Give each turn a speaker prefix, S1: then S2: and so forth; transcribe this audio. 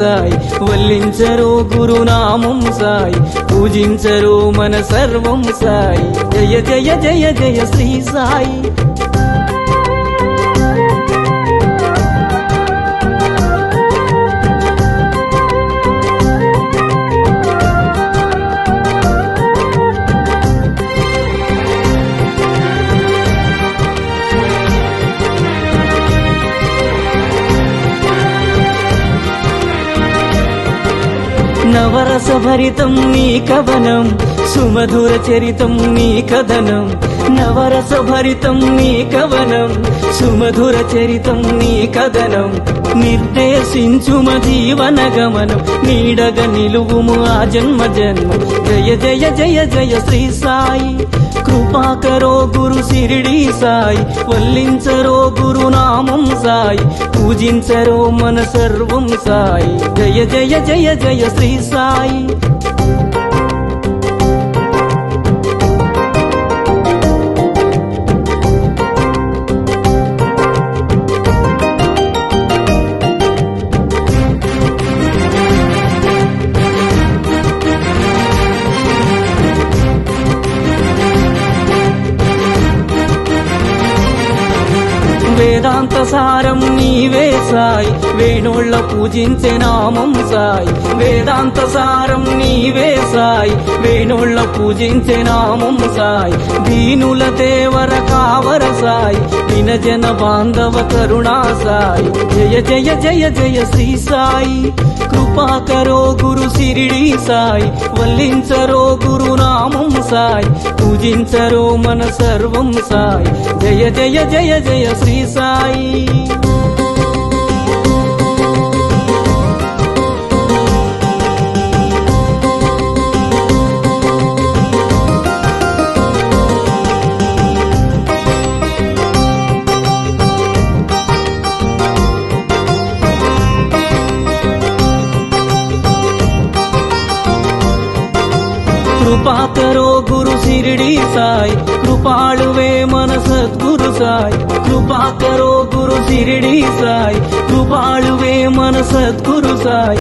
S1: సాయి వల్లించరో గురునామం సాయి పూజించరో మన సర్వం సాయి జయ జయ జయ జయ శ్రీ సాయి. నవరస భరితం నీ కవనం సుమధుర చరితం నీ కథనం నవరస భరితం నీ కవనం సుమధుర చరితం నీ కథనం నిర్దేశించుమ జీవన గమనం నీడగ నిలువుము ఆ జన్మ జన్మ జయ జయ జయ జయ శ్రీ సాయి. కృపాకరో గురు శిరిడి సాయి వల్లించరో గురునామం సాయి పూజించరో మన సర్వం సాయి జయ జయ జయ జయ శ్రీ సాయి. వేదాంత సారం నీవే సాయి వేణోళ్ళ పూజించే నామం సాయి వేదాంత సారం నీవే సాయి వేణోళ్ళ పూజించే నామం సాయి దీనుల దేవర కావర సాయి వినజన బాంధవ కరుణా సాయి జయ జయ జయ జయ శ్రీ సాయి. కృపాకరో గురు శిరిడి సాయి వల్లించరో గురునామం సాయి పూజించరో మన సర్వం సాయి జయ జయ జయ జయ శ్రీ సాయి. కృపాకరో గురు శిరిడి సాయి కృపాళువే మన సద్గురు సాయి కృపాకరో గురు శిరిడి సాయి కృపాళువే మన సద్గురు సాయి.